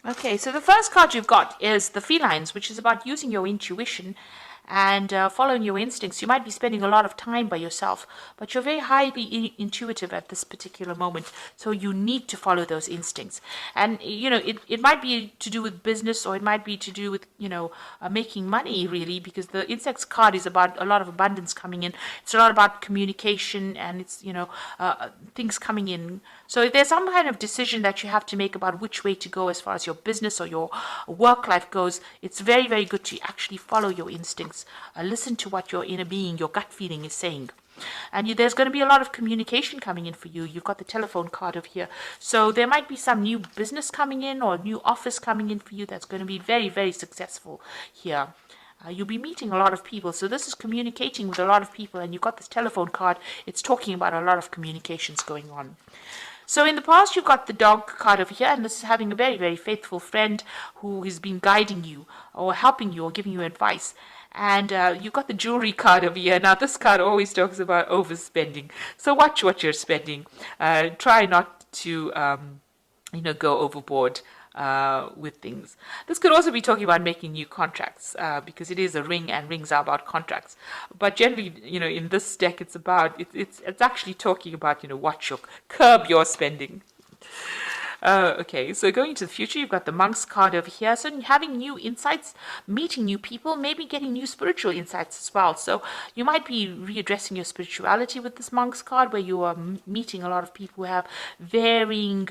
Okay, so the first card you've got is the felines, which is about using your intuition and following your instincts. You might be spending a lot of time by yourself, but you're very highly intuitive at this particular moment. So you need to follow those instincts. And, it might be to do with business, or it might be to do with, making money, really, because the insects card is about a lot of abundance coming in. It's a lot about communication, and it's, things coming in. So if there's some kind of decision that you have to make about which way to go as far as your business or your work life goes, it's very, very good to actually follow your instincts. Listen to what your inner being, your gut feeling is saying. And there's going to be a lot of communication coming in for you. You've got the telephone card over here. So there might be some new business coming in or new office coming in for you that's going to be very, very successful here. You'll be meeting a lot of people. So this is communicating with a lot of people. And you've got this telephone card. It's talking about a lot of communications going on. So in the past, you've got the dog card over here, and this is having a very, very faithful friend who has been guiding you or helping you or giving you advice. And you've got the jewelry card over here. Now, this card always talks about overspending. So watch what you're spending. Try not to, go overboard with things. This could also be talking about making new contracts because it is a ring, and rings are about contracts. But generally, in this deck, it's about it's actually talking about curb your spending. Okay, so going into the future, you've got the Monk's card over here. So having new insights, meeting new people, maybe getting new spiritual insights as well. So you might be readdressing your spirituality with this Monk's card, where you are meeting a lot of people who have varying,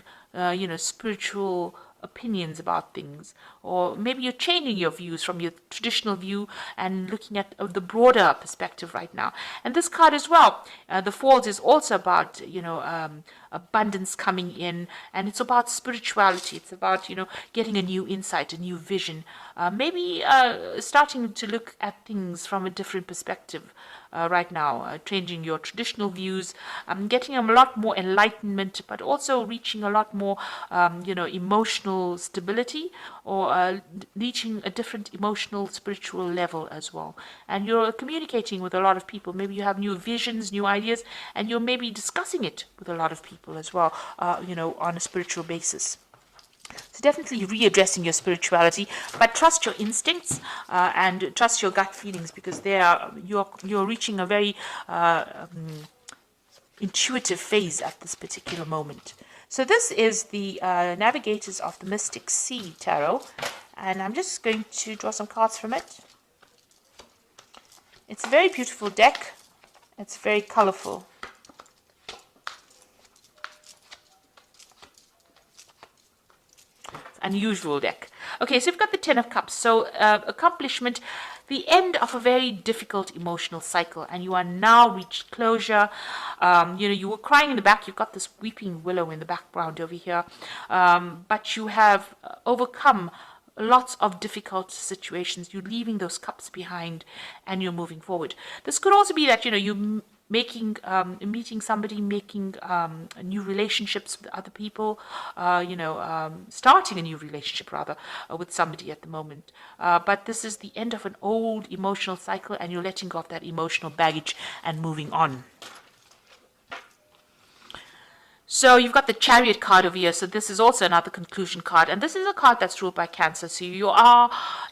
spiritual opinions about things, or maybe you're changing your views from your traditional view and looking at the broader perspective right now. And this card as well, the Falls, is also about abundance coming in, and it's about spirituality. It's about getting a new insight, a new vision, maybe starting to look at things from a different perspective. Right now, changing your traditional views, getting a lot more enlightenment, but also reaching a lot more, emotional stability, or reaching a different emotional, spiritual level as well. And you're communicating with a lot of people. Maybe you have new visions, new ideas, and you're maybe discussing it with a lot of people as well, on a spiritual basis. So definitely readdressing your spirituality, but trust your instincts and trust your gut feelings, because you're reaching a very intuitive phase at this particular moment. So this is the Navigators of the Mystic Sea Tarot, and I'm just going to draw some cards from it. It's a very beautiful deck. It's very colorful. Unusual deck. Okay, so we've got the Ten of Cups. So accomplishment, the end of a very difficult emotional cycle, and you are now reached closure. You were crying in the back. You've got this weeping willow in the background over here, but you have overcome lots of difficult situations. You're leaving those cups behind, and you're moving forward. This could also be that you meeting somebody, making new relationships with other people, starting a new relationship rather with somebody at the moment. But this is the end of an old emotional cycle, and you're letting go of that emotional baggage and moving on. So you've got the Chariot card over here. So this is also another conclusion card. And this is a card that's ruled by Cancer. So you are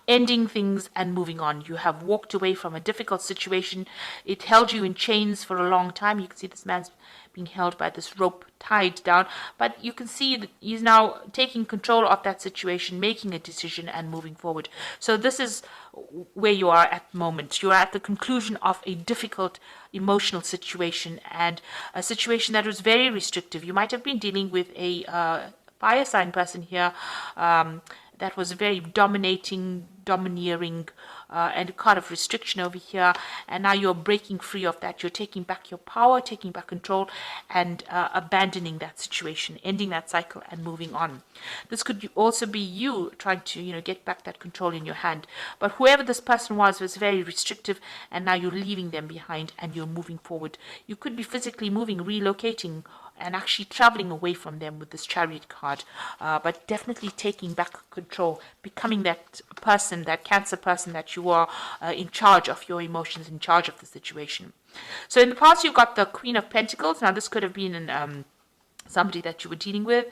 ending things and moving on. You have walked away from a difficult situation. It held you in chains for a long time. You can see this man's being held by this rope tied down. But you can see that he's now taking control of that situation, making a decision and moving forward. So this is where you are at the moment. You are at the conclusion of a difficult emotional situation, and a situation that was very restrictive. You might have been dealing with a fire sign person here that was very dominating, domineering, and a kind of restriction over here. And now you're breaking free of that. You're taking back your power, taking back control, and abandoning that situation, ending that cycle and moving on. This could also be you trying to, get back that control in your hand. But whoever this person was very restrictive, and now you're leaving them behind and you're moving forward. You could be physically moving, relocating, and actually traveling away from them with this Chariot card, but definitely taking back control, becoming that person, that Cancer person that you are, in charge of your emotions, in charge of the situation. So in the past, you've got the Queen of Pentacles. Now this could have been somebody that you were dealing with,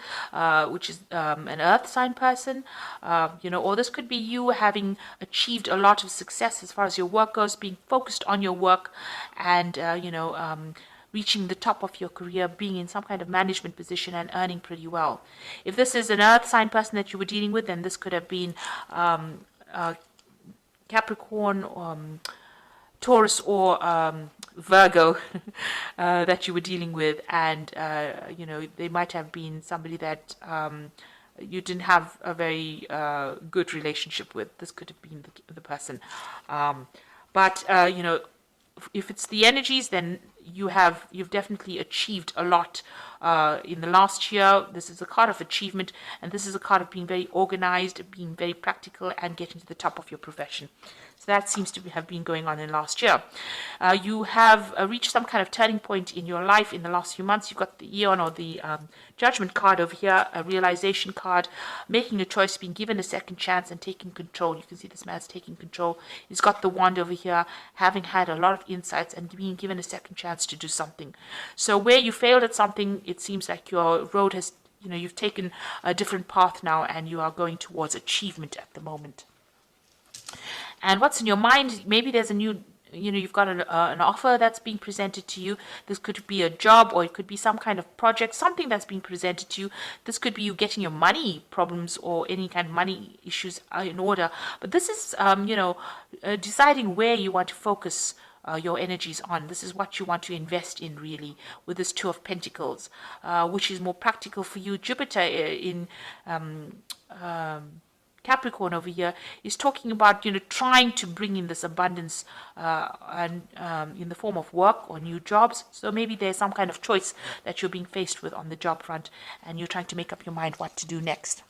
which is an earth sign person, or this could be you having achieved a lot of success as far as your work goes, being focused on your work, and reaching the top of your career, being in some kind of management position and earning pretty well. If this is an earth sign person that you were dealing with, then this could have been Capricorn, Taurus, or Virgo that you were dealing with, and they might have been somebody that you didn't have a very good relationship with. This could have been the person, but if it's the energies, then you've definitely achieved a lot in the last year. This is a card of achievement, and this is a card of being very organized, being very practical, and getting to the top of your profession. So that seems to have been going on in last year. You have reached some kind of turning point in your life in the last few months. You've got the Eon, or the Judgment card over here, a realization card, making a choice, being given a second chance, and taking control. You can see this man's taking control. He's got the wand over here, having had a lot of insights and being given a second chance to do something. So where you failed at something, it seems like your road has, you've taken a different path now, and you are going towards achievement at the moment. And what's in your mind? Maybe there's a new, you've got an offer that's being presented to you. This could be a job, or it could be some kind of project, something that's being presented to you. This could be you getting your money problems or any kind of money issues in order. But this is, deciding where you want to focus your energies on. This is what you want to invest in, really, with this Two of Pentacles, which is more practical for you. Jupiter in Capricorn over here is talking about trying to bring in this abundance and in the form of work or new jobs. So maybe there's some kind of choice that you're being faced with on the job front, and you're trying to make up your mind what to do next.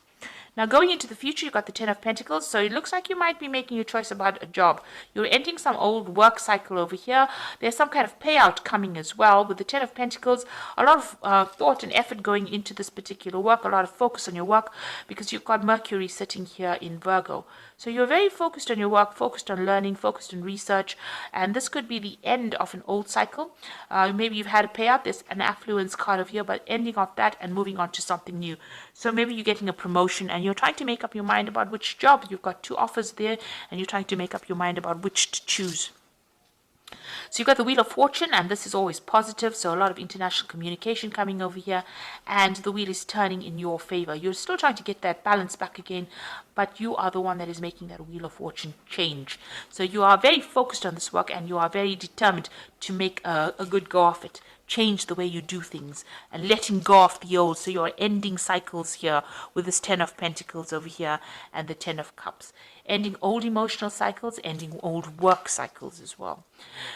Now, going into the future, you've got the Ten of Pentacles, so it looks like you might be making a choice about a job. You're ending some old work cycle over here. There's some kind of payout coming as well. With the Ten of Pentacles, a lot of thought and effort going into this particular work, a lot of focus on your work, because you've got Mercury sitting here in Virgo. So you're very focused on your work, focused on learning, focused on research, and this could be the end of an old cycle. Maybe you've had a payout. There's an affluence card over here, but ending off that and moving on to something new. So maybe you're getting a promotion, and you're trying to make up your mind about which job. You've got two offers there, and you're trying to make up your mind about which to choose. So you've got the Wheel of Fortune, and this is always positive, so a lot of international communication coming over here, and the wheel is turning in your favor. You're still trying to get that balance back again, but you are the one that is making that Wheel of Fortune change. So you are very focused on this work, and you are very determined to make a good go of it. Change the way you do things and letting go of the old. So you're ending cycles here with this Ten of Pentacles over here and the Ten of Cups. Ending old emotional cycles, ending old work cycles as well.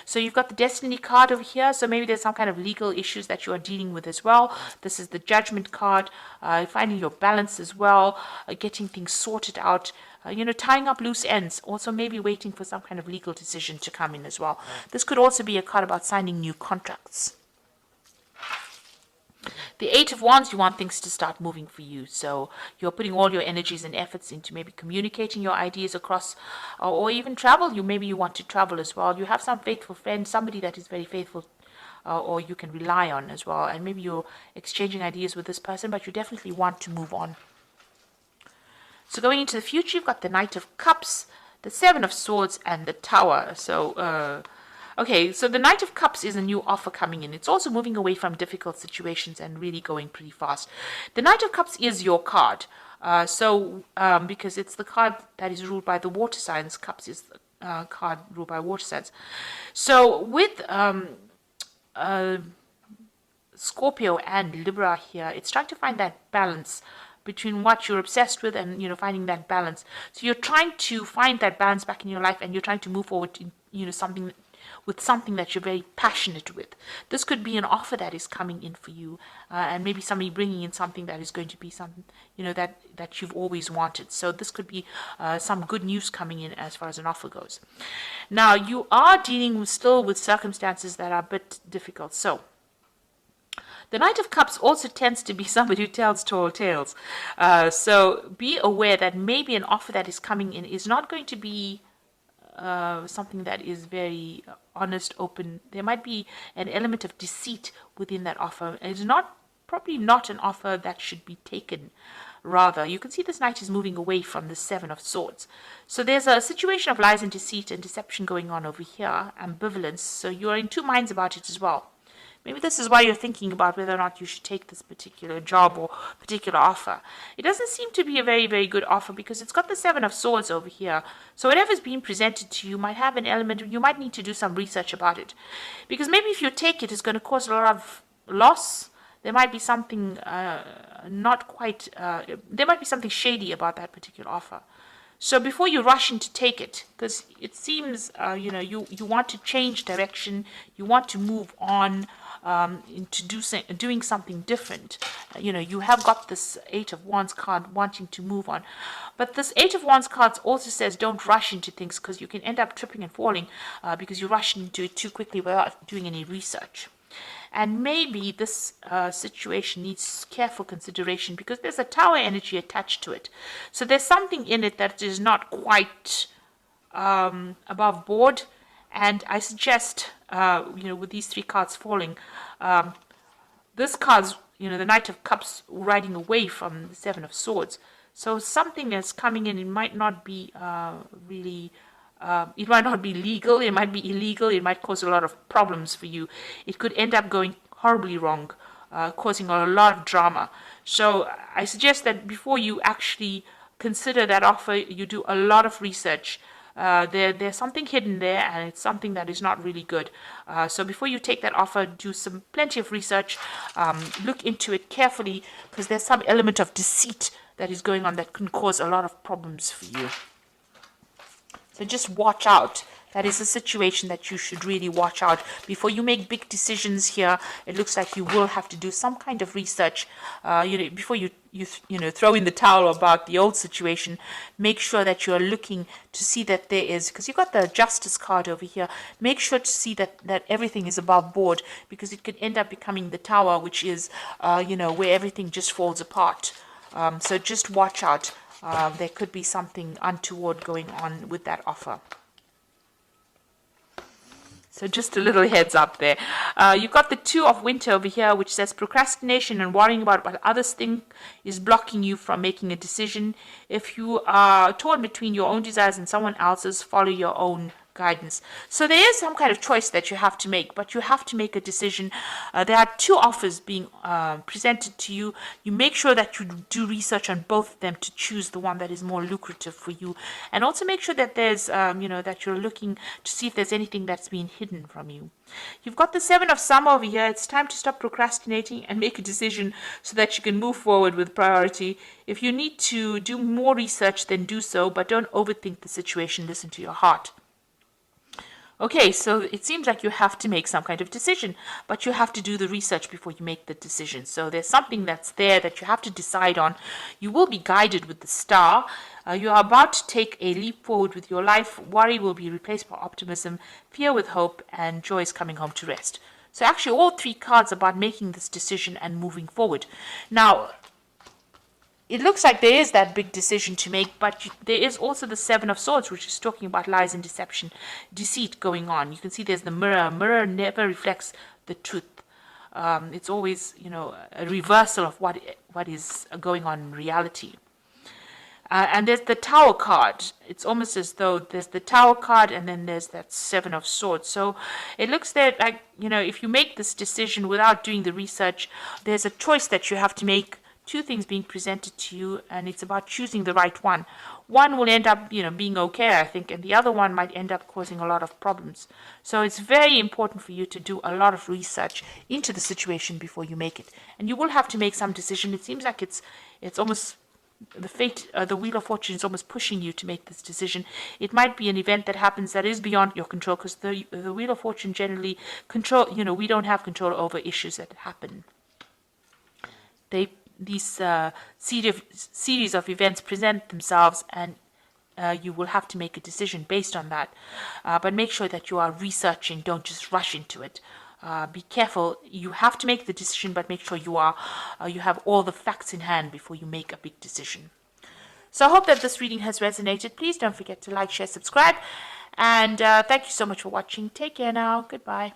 So you've got the Destiny card over here. So maybe there's some kind of legal issues that you are dealing with as well. This is the Judgment card. Finding your balance as well. Getting things sorted out. Tying up loose ends. Also maybe waiting for some kind of legal decision to come in as well. This could also be a card about signing new contracts. The Eight of Wands, you want things to start moving for you. So you're putting all your energies and efforts into maybe communicating your ideas across, or even travel. Maybe you want to travel as well. You have some faithful friend, somebody that is very faithful, or you can rely on as well. And maybe you're exchanging ideas with this person, but you definitely want to move on. So going into the future, you've got the Knight of Cups, the Seven of Swords, and the Tower. So okay, so the Knight of Cups is a new offer coming in. It's also moving away from difficult situations and really going pretty fast. The Knight of Cups is your card. Because it's the card that is ruled by the water signs. Cups is the card ruled by water signs. So with Scorpio and Libra here, it's trying to find that balance between what you're obsessed with and finding that balance. So you're trying to find that balance back in your life, and you're trying to move forward in something that you're very passionate with. This could be an offer that is coming in for you, and maybe somebody bringing in something that is going to be something that you've always wanted. So this could be some good news coming in as far as an offer goes. Now you are dealing still with circumstances that are a bit difficult. So the Knight of Cups also tends to be somebody who tells tall tales. So be aware that maybe an offer that is coming in is not going to be something that is very honest, open. There might be an element of deceit within that offer. It's not probably not an offer that should be taken. Rather, you can see this knight is moving away from the Seven of Swords. So there's a situation of lies and deceit and deception going on over here, ambivalence. So you're in two minds about it as well. Maybe this is why you're thinking about whether or not you should take this particular job or particular offer. It doesn't seem to be a very, very good offer because it's got the Seven of Swords over here. So whatever's being presented to you might have an element, you might need to do some research about it. Because maybe if you take it, it's going to cause a lot of loss. There might be something not quite, there might be something shady about that particular offer. So before you rush in to take it, because it seems, you want to change direction, you want to move on into doing something different. You have got this Eight of Wands card wanting to move on. But this Eight of Wands card also says don't rush into things because you can end up tripping and falling because you rush into it too quickly without doing any research. And maybe this situation needs careful consideration because there's a Tower energy attached to it. So there's something in it that is not quite above board. And I suggest, with these three cards falling, this card's, the Knight of Cups riding away from the Seven of Swords. So something is coming in. It might not be really... it might not be legal, it might be illegal, it might cause a lot of problems for you. It could end up going horribly wrong, causing a lot of drama. So I suggest that before you actually consider that offer, you do a lot of research. There's something hidden there, and it's something that is not really good. So before you take that offer, do plenty of research, look into it carefully, because there's some element of deceit that is going on that can cause a lot of problems for you. So just watch out. That is a situation that you should really watch out. Before you make big decisions here, it looks like you will have to do some kind of research. Before you throw in the towel about the old situation, make sure that you're looking to see that there is, because you've got the Justice card over here, make sure to see that everything is above board, because it could end up becoming the Tower, which is, where everything just falls apart. So just watch out. There could be something untoward going on with that offer. So just a little heads up there. You've got the Two of Winter over here, which says procrastination and worrying about what others think is blocking you from making a decision. If you are torn between your own desires and someone else's, follow your own guidance. So there is some kind of choice that you have to make, but you have to make a decision. There are two offers being presented to you. You make sure that you do research on both of them to choose the one that is more lucrative for you, and also make sure that there's that you're looking to see if there's anything that's been hidden from you. You've got the Seven of Summer over here. It's time to stop procrastinating and make a decision so that you can move forward with priority. If you need to do more research, then do so, but don't overthink the situation. Listen to your heart. Okay, so it seems like you have to make some kind of decision, but you have to do the research before you make the decision. So there's something that's there that you have to decide on. You will be guided with the Star. You are about to take a leap forward with your life. Worry will be replaced by optimism, fear with hope, and joy is coming home to rest. So actually all three cards are about making this decision and moving forward. Now, it looks like there is that big decision to make, but there is also the Seven of Swords, which is talking about lies and deception, deceit going on. You can see there's the mirror. Mirror never reflects the truth. It's always, a reversal of what is going on in reality. And there's the Tower card. It's almost as though there's the Tower card and then there's that Seven of Swords. So it looks there like, if you make this decision without doing the research, there's a choice that you have to make. Two things being presented to you, and it's about choosing the right one. One will end up, being okay, I think, and the other one might end up causing a lot of problems. So it's very important for you to do a lot of research into the situation before you make it. And you will have to make some decision. It seems like it's almost the fate, the Wheel of Fortune is almost pushing you to make this decision. It might be an event that happens that is beyond your control, because the Wheel of Fortune generally we don't have control over issues that happen. These series of events present themselves, and you will have to make a decision based on that. But make sure that you are researching. Don't just rush into it. Be careful. You have to make the decision, but make sure you have all the facts in hand before you make a big decision. So I hope that this reading has resonated. Please don't forget to like, share, subscribe. And thank you so much for watching. Take care now. Goodbye.